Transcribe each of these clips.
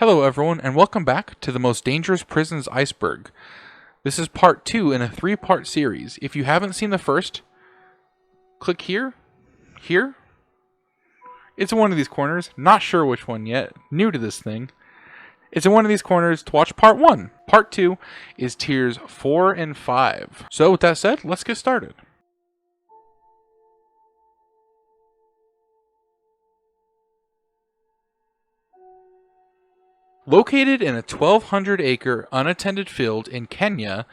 Hello everyone, and welcome back to the most dangerous prisons Iceberg. This is part 2 in a 3-part series. If you haven't seen the first, click here, here. It's in one of these corners, not sure which one yet, new to this thing. It's in one of these corners to watch part 1. Part 2 is tiers 4 and 5. So with that said, let's get started. Located in a 1,200-acre unattended field in Kenya,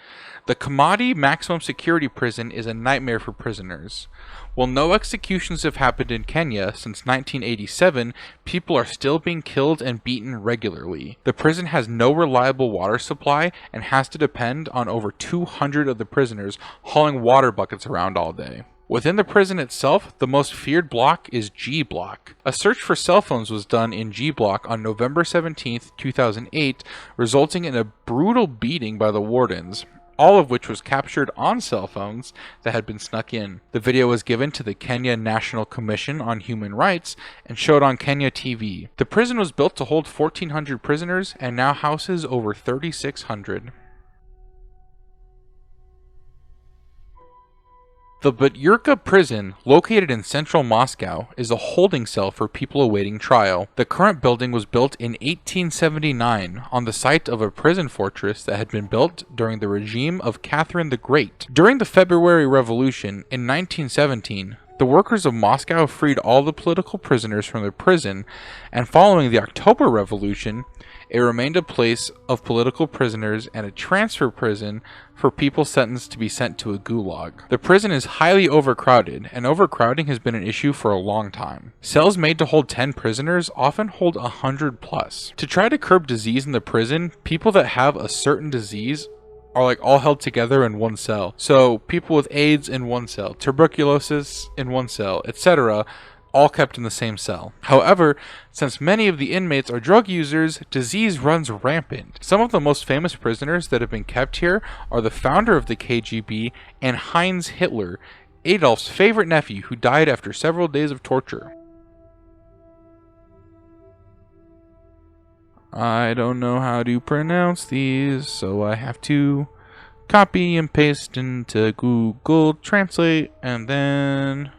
the Kamati Maximum Security Prison is a nightmare for prisoners. While no executions have happened in Kenya since 1987, people are still being killed and beaten regularly. The prison has no reliable water supply and has to depend on over 200 of the prisoners hauling water buckets around all day. Within the prison itself, the most feared block is G Block. A search for cell phones was done in G Block on November 17, 2008, resulting in a brutal beating by the wardens, all of which was captured on cell phones that had been snuck in. The video was given to the Kenya National Commission on Human Rights and showed on Kenya TV. The prison was built to hold 1,400 prisoners and now houses over 3,600. The BUTYRKA prison, located in central Moscow, is a holding cell for people awaiting trial. The current building was built in 1879 on the site of a prison fortress that had been built during the regime of Catherine the Great. During the February Revolution in 1917, the workers of Moscow freed all the political prisoners from their prison, and following the October Revolution, it remained a place of political prisoners and a transfer prison for people sentenced to be sent to a gulag. The prison is highly overcrowded, and overcrowding has been an issue for a long time. Cells made to hold 10 prisoners often hold 100 plus. To try to curb disease in the prison, people that have a certain disease are all held together in one cell. So people with AIDS in one cell, tuberculosis in one cell, etc., all kept in the same cell. However, since many of the inmates are drug users, disease runs rampant. Some of the most famous prisoners that have been kept here are the founder of the KGB and Heinz Hitler, Adolf's favorite nephew, who died after several days of torture. I don't know how to pronounce these, so I have to copy and paste into Google Translate and then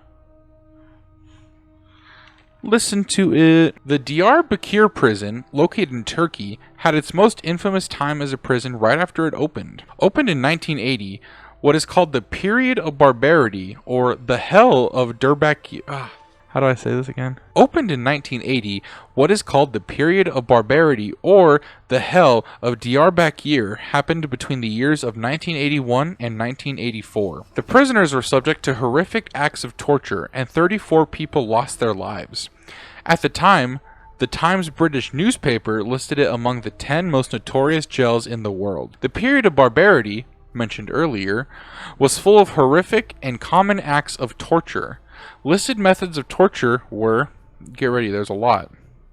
listen to it. The Diyarbakir prison, located in Turkey, had its most infamous time as a prison right after it opened. Opened in 1980, what is called the period of barbarity, or the hell of Diyarbakir. How do I say this again? Opened in 1980, what is called the period of barbarity, or the hell of Diyarbakir, happened between the years of 1981 and 1984. The prisoners were subject to horrific acts of torture, and 34 people lost their lives. At the time, the Times British newspaper listed it among the 10 most notorious jails in the world. The period of barbarity, mentioned earlier, was full of horrific and common acts of torture. Listed methods of torture were, get ready, there's a lot: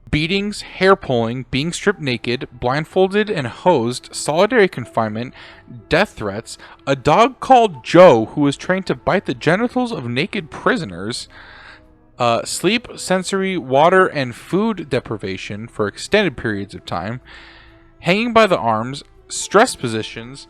beatings, hair pulling, being stripped naked, blindfolded and hosed, solitary confinement, death threats, a dog called Joe who was trained to bite the genitals of naked prisoners, sleep, sensory, water, and food deprivation for extended periods of time, hanging by the arms, stress positions,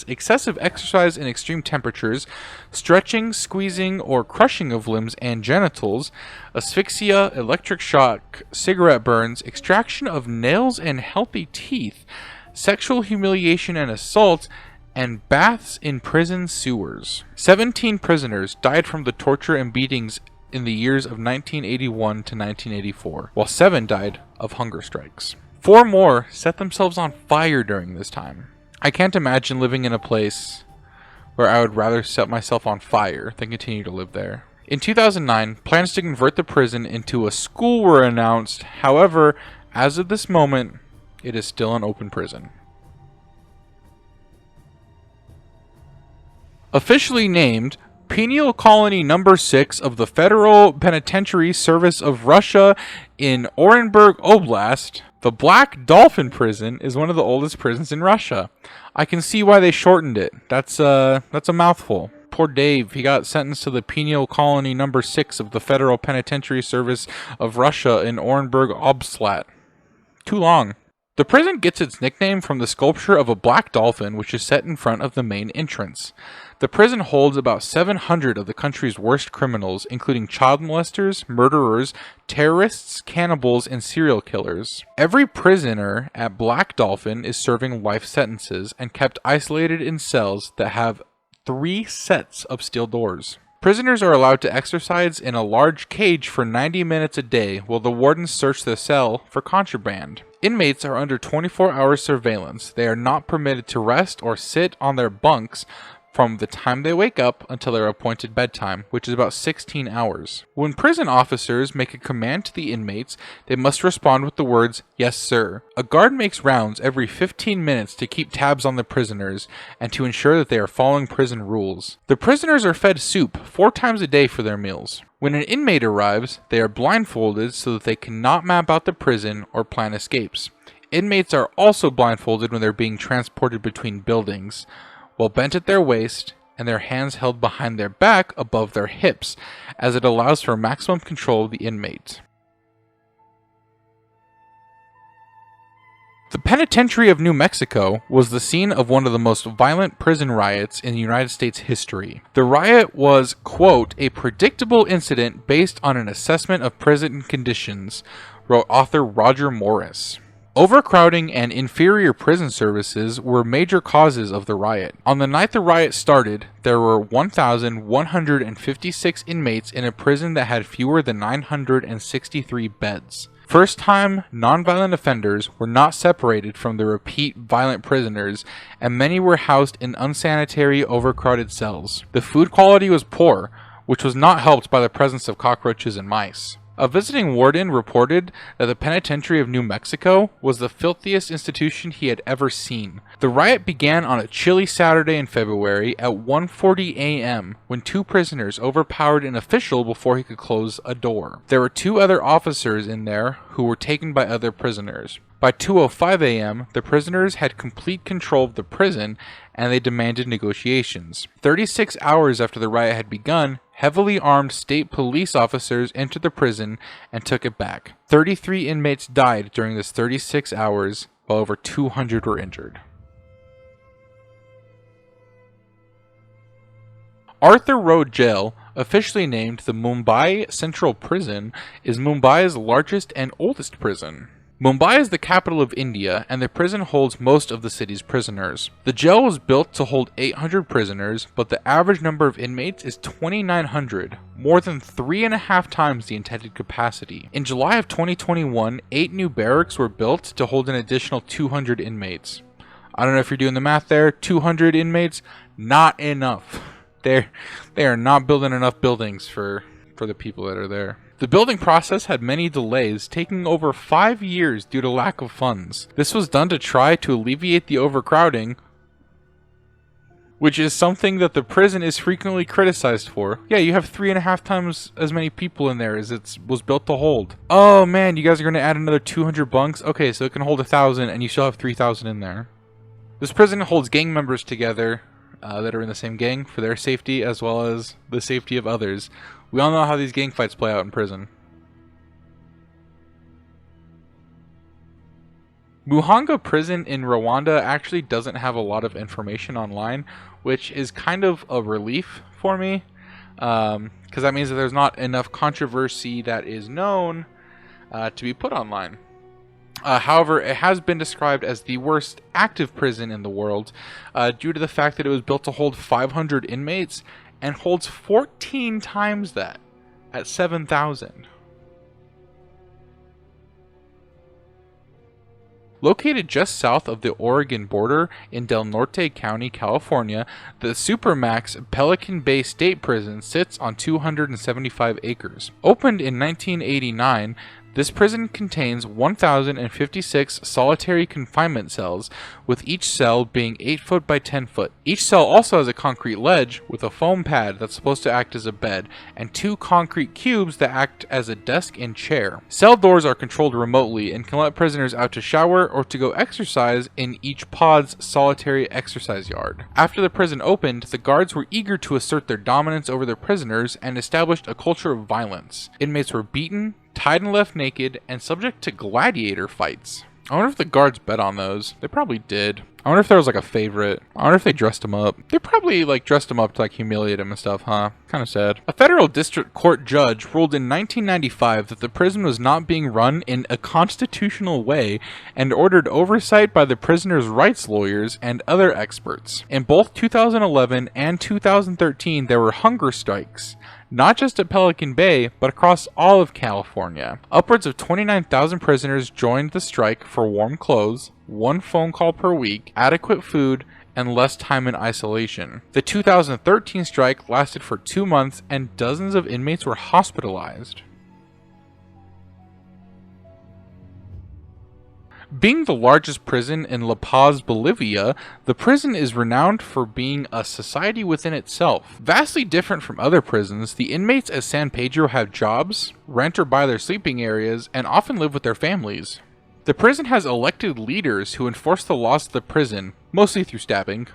excessive exercise in extreme temperatures, stretching, squeezing, or crushing of limbs and genitals, asphyxia, electric shock, cigarette burns, extraction of nails and healthy teeth, sexual humiliation and assault, and baths in prison sewers. 17 prisoners died from the torture and beatings in the years of 1981 to 1984, while 7 died of hunger strikes. 4 more set themselves on fire during this time. I can't imagine living in a place where I would rather set myself on fire than continue to live there. In 2009, plans to convert the prison into a school were announced. However, as of this moment, it is still an open prison. Officially named Penal Colony No. 6 of the Federal Penitentiary Service of Russia in Orenburg Oblast, the Black Dolphin Prison is one of the oldest prisons in Russia. I can see why they shortened it. That's a mouthful. poor Dave. He got sentenced to the penal colony number 6 of the Federal Penitentiary Service of Russia in Orenburg Obslat. Too long. The prison gets its nickname from the sculpture of a black dolphin which is set in front of the main entrance. The prison holds about 700 of the country's worst criminals, including child molesters, murderers, terrorists, cannibals, and serial killers. Every prisoner at Black Dolphin is serving life sentences and kept isolated in cells that have 3 sets of steel doors. Prisoners are allowed to exercise in a large cage for 90 minutes a day while the wardens search the cell for contraband. Inmates are under 24-hour surveillance. They are not permitted to rest or sit on their bunks from the time they wake up until their appointed bedtime, which is about 16 hours. When prison officers make a command to the inmates, they must respond with the words, "Yes, sir." A guard makes rounds every 15 minutes to keep tabs on the prisoners and to ensure that they are following prison rules. The prisoners are fed soup 4 times a day for their meals. When an inmate arrives, they are blindfolded so that they cannot map out the prison or plan escapes. Inmates are also blindfolded when they're being transported between buildings, while bent at their waist and their hands held behind their back above their hips, as it allows for maximum control of the inmate. The Penitentiary of New Mexico was the scene of one of the most violent prison riots in United States history. The riot was, quote, "a predictable incident based on an assessment of prison conditions," wrote author Roger Morris. Overcrowding and inferior prison services were major causes of the riot. On the night the riot started, there were 1,156 inmates in a prison that had fewer than 963 beds. First-time, nonviolent offenders were not separated from the repeat violent prisoners, and many were housed in unsanitary, overcrowded cells. The food quality was poor, which was not helped by the presence of cockroaches and mice. A visiting warden reported that the Penitentiary of New Mexico was the filthiest institution he had ever seen. The riot began on a chilly Saturday in February at 1:40 a.m. when 2 prisoners overpowered an official before he could close a door. There were 2 other officers in there who were taken by other prisoners. By 2:05 a.m., the prisoners had complete control of the prison and they demanded negotiations. 36 hours after the riot had begun, heavily armed state police officers entered the prison and took it back. 33 inmates died during this 36 hours, while over 200 were injured. Arthur Road Jail, officially named the Mumbai Central Prison, is Mumbai's largest and oldest prison. Mumbai is the capital of India, and the prison holds most of the city's prisoners. The jail was built to hold 800 prisoners, but the average number of inmates is 2,900, more than 3.5 times the intended capacity. In July of 2021, 8 new barracks were built to hold an additional 200 inmates. I don't know if you're doing the math there. 200 inmates, not enough. They are not building enough buildings for the people that are there. The building process had many delays, taking over 5 years due to lack of funds. This was done to try to alleviate the overcrowding, which is something that the prison is frequently criticized for. Yeah, you have 3.5 times as many people in there as it was built to hold. Oh man, you guys are going to add another 200 bunks? Okay, so it can hold 1,000 and you still have 3,000 in there. This prison holds gang members together that are in the same gang for their safety as well as the safety of others. We all know how these gang fights play out in prison. Muhanga prison in Rwanda actually doesn't have a lot of information online, which is kind of a relief for me, because that means that there's not enough controversy that is known to be put online. However, it has been described as the worst active prison in the world due to the fact that it was built to hold 500 inmates and holds 14 times that at 7,000. Located just south of the Oregon border in Del Norte County, California, the Supermax Pelican Bay State Prison sits on 275 acres. Opened in 1989, This prison contains 1,056 solitary confinement cells, with each cell being 8 foot by 10 foot. Each cell also has a concrete ledge with a foam pad that's supposed to act as a bed, and 2 concrete cubes that act as a desk and chair. Cell doors are controlled remotely and can let prisoners out to shower or to go exercise in each pod's solitary exercise yard. After the prison opened, the guards were eager to assert their dominance over their prisoners and established a culture of violence. Inmates were beaten, tied and left naked, and subject to gladiator fights. I wonder if the guards bet on those. They probably did. I wonder if there was like a favorite. I wonder if they dressed him up. They probably like dressed him up to like humiliate him and stuff, huh? Kind of sad. A federal district court judge ruled in 1995 that the prison was not being run in a constitutional way and ordered oversight by the prisoners' rights lawyers and other experts. In both 2011 and 2013, there were hunger strikes. Not just at Pelican Bay, but across all of California. Upwards of 29,000 prisoners joined the strike for warm clothes, 1 phone call per week, adequate food, and less time in isolation. The 2013 strike lasted for 2 months, and dozens of inmates were hospitalized. Being the largest prison in La Paz, Bolivia, the prison is renowned for being a society within itself. Vastly different from other prisons, the inmates at San Pedro have jobs, rent or buy their sleeping areas, and often live with their families. The prison has elected leaders who enforce the laws of the prison, mostly through stabbing.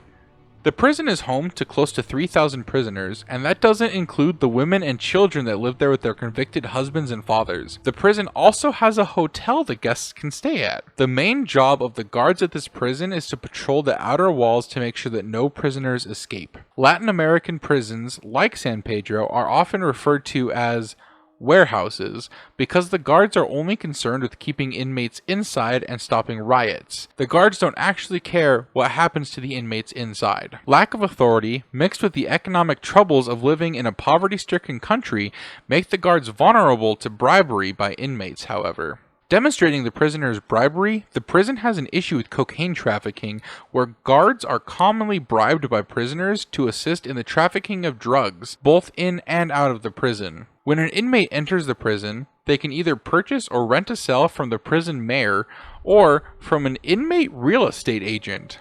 The prison is home to close to 3,000 prisoners, and that doesn't include the women and children that live there with their convicted husbands and fathers. The prison also has a hotel that guests can stay at. The main job of the guards at this prison is to patrol the outer walls to make sure that no prisoners escape. Latin American prisons, like San Pedro, are often referred to as warehouses because the guards are only concerned with keeping inmates inside and stopping riots. The guards don't actually care what happens to the inmates inside. Lack of authority, mixed with the economic troubles of living in a poverty-stricken country, make the guards vulnerable to bribery by inmates, however. Demonstrating the prisoner's bribery, the prison has an issue with cocaine trafficking, where guards are commonly bribed by prisoners to assist in the trafficking of drugs, both in and out of the prison. When an inmate enters the prison, they can either purchase or rent a cell from the prison mayor or from an inmate real estate agent.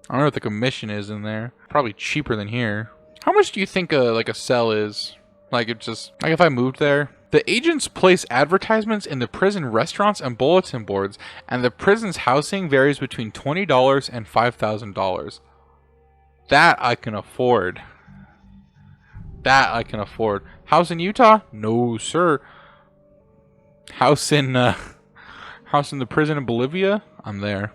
I don't know what the commission is in there. Probably cheaper than here. How much do you think a cell is? Like if I moved there? The agents place advertisements in the prison restaurants and bulletin boards, and the prison's housing varies between $20 and $5,000. That I can afford. That I can afford. House in Utah? No, sir. House in the prison in Bolivia? I'm there.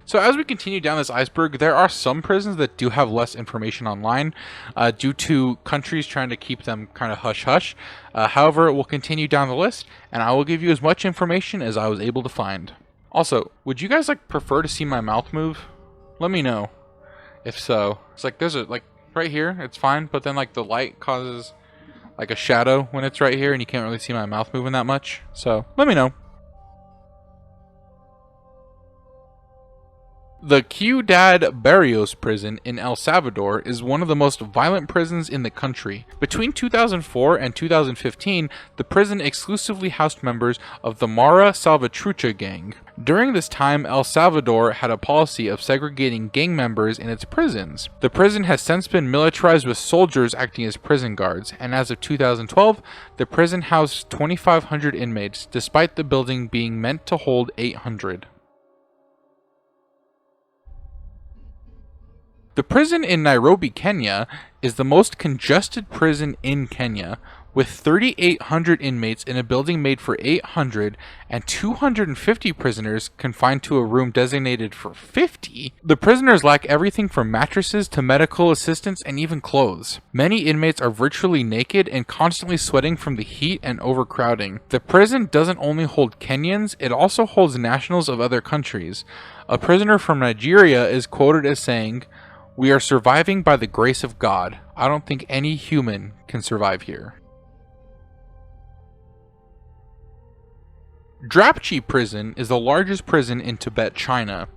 So as we continue down this iceberg, there are some prisons that do have less information online due to countries trying to keep them kind of hush-hush. However, we'll continue down the list, and I will give you as much information as I was able to find. Also, would you guys prefer to see my mouth move? Let me know. If so, it's there's a right here, it's fine, but then the light causes a shadow when it's right here, and you can't really see my mouth moving that much. So let me know. The Ciudad Barrios prison in El Salvador is one of the most violent prisons in the country. Between 2004 and 2015, the prison exclusively housed members of the Mara Salvatrucha gang. During this time, El Salvador had a policy of segregating gang members in its prisons. The prison has since been militarized with soldiers acting as prison guards, and as of 2012, the prison housed 2,500 inmates, despite the building being meant to hold 800. The prison in Nairobi, Kenya, is the most congested prison in Kenya, with 3,800 inmates in a building made for 800 and 250 prisoners confined to a room designated for 50. The prisoners lack everything from mattresses to medical assistance and even clothes. Many inmates are virtually naked and constantly sweating from the heat and overcrowding. The prison doesn't only hold Kenyans, it also holds nationals of other countries. A prisoner from Nigeria is quoted as saying, "We are surviving by the grace of God. I don't think any human can survive here." Drapchi Prison is the largest prison in Tibet, China.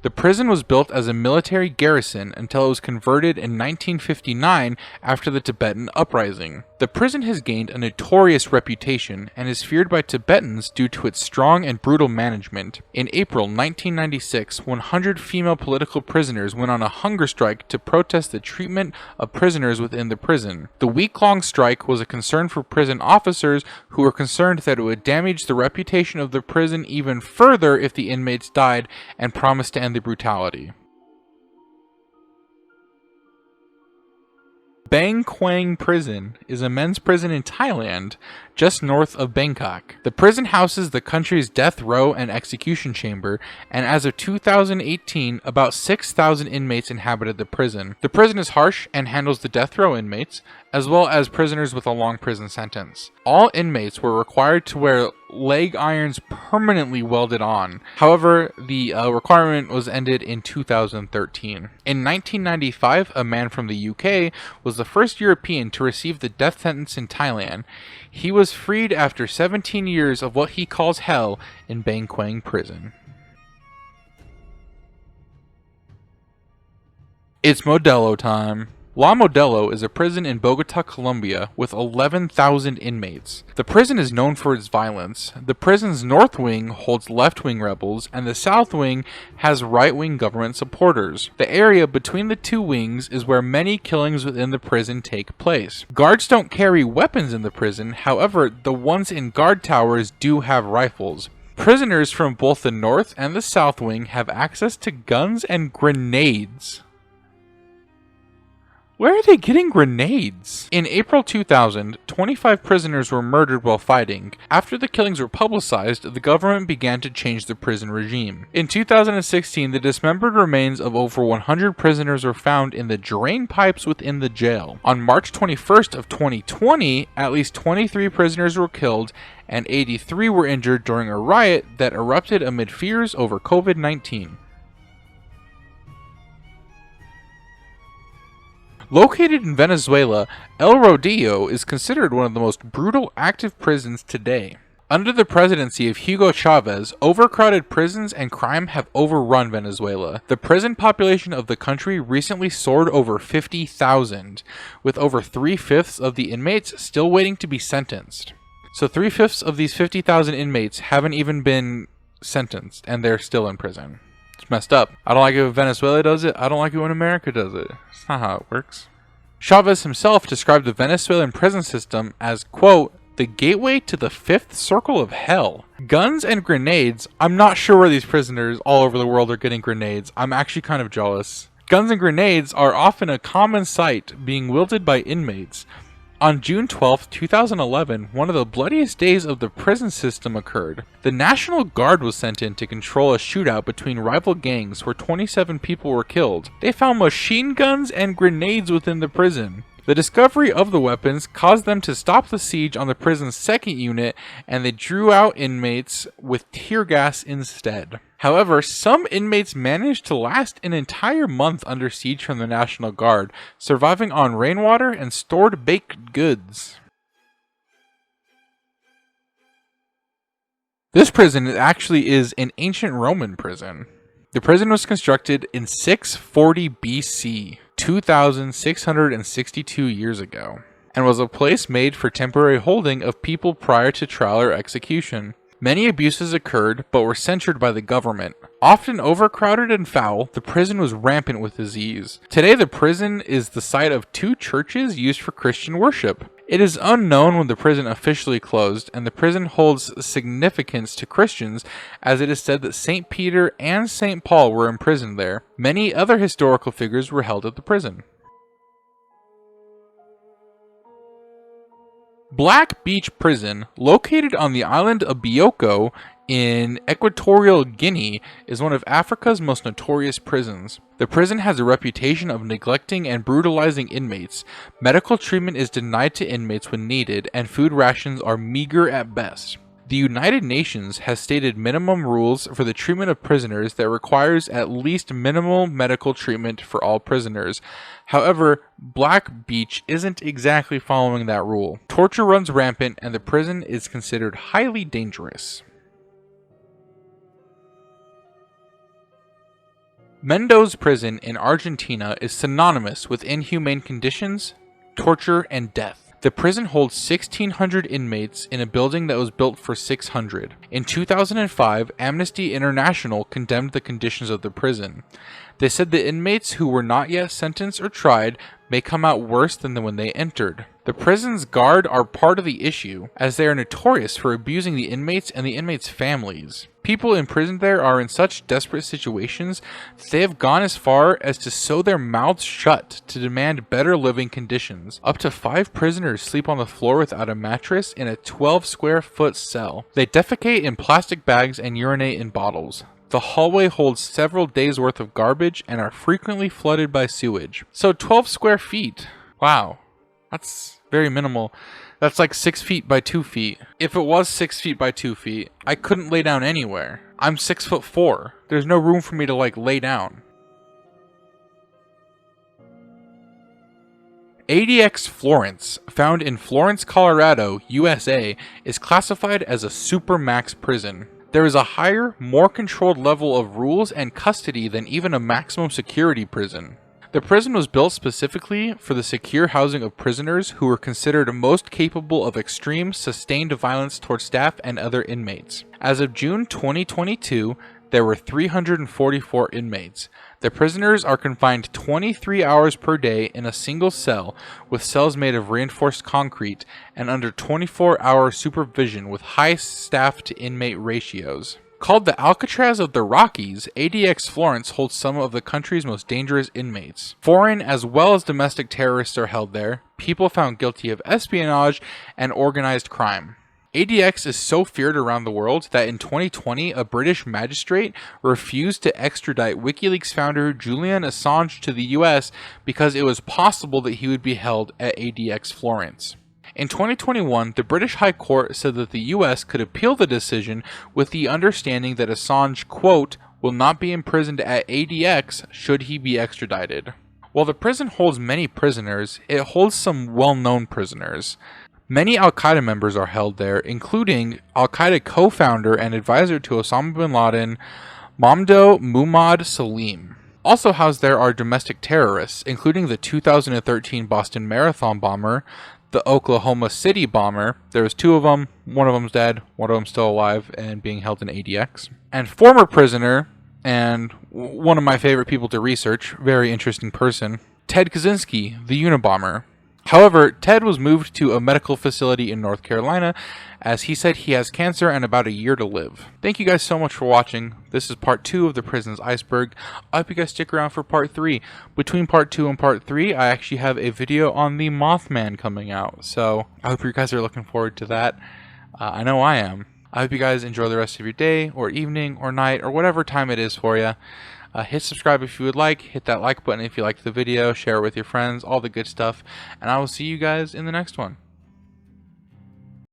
The prison was built as a military garrison until it was converted in 1959 after the Tibetan uprising. The prison has gained a notorious reputation and is feared by Tibetans due to its strong and brutal management. In April 1996, 100 female political prisoners went on a hunger strike to protest the treatment of prisoners within the prison. The week-long strike was a concern for prison officers who were concerned that it would damage the reputation of the prison even further if the inmates died, and promised to end the brutality. Bang Kwang Prison is a men's prison in Thailand, just north of Bangkok. The prison houses the country's death row and execution chamber, and as of 2018, about 6,000 inmates inhabited the prison. The prison is harsh and handles the death row inmates, as well as prisoners with a long prison sentence. All inmates were required to wear leg irons permanently welded on. However, the requirement was ended in 2013. In 1995, a man from the UK was the first European to receive the death sentence in Thailand. He was freed after 17 years of what he calls hell in Bang Kwang Prison. It's Modelo time. La Modelo is a prison in Bogota, Colombia, with 11,000 inmates. The prison is known for its violence. The prison's north wing holds left-wing rebels, and the south wing has right-wing government supporters. The area between the two wings is where many killings within the prison take place. Guards don't carry weapons in the prison, however, the ones in guard towers do have rifles. Prisoners from both the north and the south wing have access to guns and grenades. Where are they getting grenades? In April 2000, 25 prisoners were murdered while fighting. After the killings were publicized, the government began to change the prison regime. In 2016, the dismembered remains of over 100 prisoners were found in the drain pipes within the jail. On March 21st of 2020, at least 23 prisoners were killed and 83 were injured during a riot that erupted amid fears over COVID-19. Located in Venezuela, El Rodillo is considered one of the most brutal active prisons today. Under the presidency of Hugo Chavez, overcrowded prisons and crime have overrun Venezuela. The prison population of the country recently soared over 50,000, with over 3/5 of the inmates still waiting to be sentenced. So 3/5 of these 50,000 inmates haven't even been sentenced, and they're still in prison. It's messed up. I don't like it when Venezuela does it. I don't like it when America does it. It's not how it works. Chavez himself described the Venezuelan prison system as, quote, the gateway to the fifth circle of hell. Guns and grenades. I'm not sure where these prisoners all over the world are getting grenades. I'm actually kind of jealous. Guns and grenades are often a common sight being wielded by inmates. On June 12, 2011, one of the bloodiest days of the prison system occurred. The National Guard was sent in to control a shootout between rival gangs where 27 people were killed. They found machine guns and grenades within the prison. The discovery of the weapons caused them to stop the siege on the prison's second unit, and they drew out inmates with tear gas instead. However, some inmates managed to last an entire month under siege from the National Guard, surviving on rainwater and stored baked goods. This prison actually is an ancient Roman prison. The prison was constructed in 640 BC, 2,662 years ago, and was a place made for temporary holding of people prior to trial or execution. Many abuses occurred, but were censured by the government. Often overcrowded and foul, the prison was rampant with disease. Today, the prison is the site of 2 churches used for Christian worship. It is unknown when the prison officially closed, and the prison holds significance to Christians, as it is said that St. Peter and St. Paul were imprisoned there. Many other historical figures were held at the prison. Black Beach Prison, located on the island of Bioko in Equatorial Guinea, is one of Africa's most notorious prisons. The prison has a reputation of neglecting and brutalizing inmates. Medical treatment is denied to inmates when needed, and food rations are meager at best. The United Nations has stated minimum rules for the treatment of prisoners that requires at least minimal medical treatment for all prisoners. However, Black Beach isn't exactly following that rule. Torture runs rampant, and the prison is considered highly dangerous. Mendoza Prison in Argentina is synonymous with inhumane conditions, torture, and death. The prison holds 1,600 inmates in a building that was built for 600. In 2005, Amnesty International condemned the conditions of the prison. They said the inmates who were not yet sentenced or tried may come out worse than when they entered. The prison's guard are part of the issue, as they are notorious for abusing the inmates and the inmates' families. People imprisoned there are in such desperate situations that they have gone as far as to sew their mouths shut to demand better living conditions. Up to 5 prisoners sleep on the floor without a mattress in a 12 square foot cell. They defecate in plastic bags and urinate in bottles. The hallway holds several days' worth of garbage and are frequently flooded by sewage. So 12 square feet. Wow. That's very minimal. That's like 6 feet by 2 feet. If it was 6 feet by 2 feet, I couldn't lay down anywhere. I'm 6'4". There's no room for me to like lay down. ADX Florence, found in Florence, Colorado, USA, is classified as a supermax prison. There is a higher, more controlled level of rules and custody than even a maximum security prison. The prison was built specifically for the secure housing of prisoners who were considered most capable of extreme, sustained violence toward staff and other inmates. As of June 2022, there were 344 inmates. The prisoners are confined 23 hours per day in a single cell, with cells made of reinforced concrete, and under 24-hour supervision with high staff-to-inmate ratios. Called the Alcatraz of the Rockies, ADX Florence holds some of the country's most dangerous inmates. Foreign as well as domestic terrorists are held there, people found guilty of espionage and organized crime. ADX is so feared around the world that in 2020, a British magistrate refused to extradite WikiLeaks founder Julian Assange to the US because it was possible that he would be held at ADX Florence. In 2021, the British High Court said that the US could appeal the decision with the understanding that Assange, quote, will not be imprisoned at ADX should he be extradited. While the prison holds many prisoners, it holds some well-known prisoners. Many Al-Qaeda members are held there, including Al-Qaeda co-founder and advisor to Osama bin Laden, Mamdouh Muhammad Salim. Also housed there are domestic terrorists, including the 2013 Boston Marathon bomber, the Oklahoma City bomber. There was 2 of them, one of them's dead, one of them's still alive and being held in ADX. And former prisoner, and one of my favorite people to research, very interesting person, Ted Kaczynski, the Unabomber. However, Ted was moved to a medical facility in North Carolina as he said he has cancer and about a year to live. Thank you guys so much for watching. This is part 2 of the prison's Iceberg. I hope you guys stick around for part 3. Between part 2 and part 3, I actually have a video on the Mothman coming out. So I hope you guys are looking forward to that. I know I am. I hope you guys enjoy the rest of your day or evening or night or whatever time it is for you. Hit subscribe if you would like, hit that like button if you liked the video, share it with your friends, all the good stuff, and I will see you guys in the next one.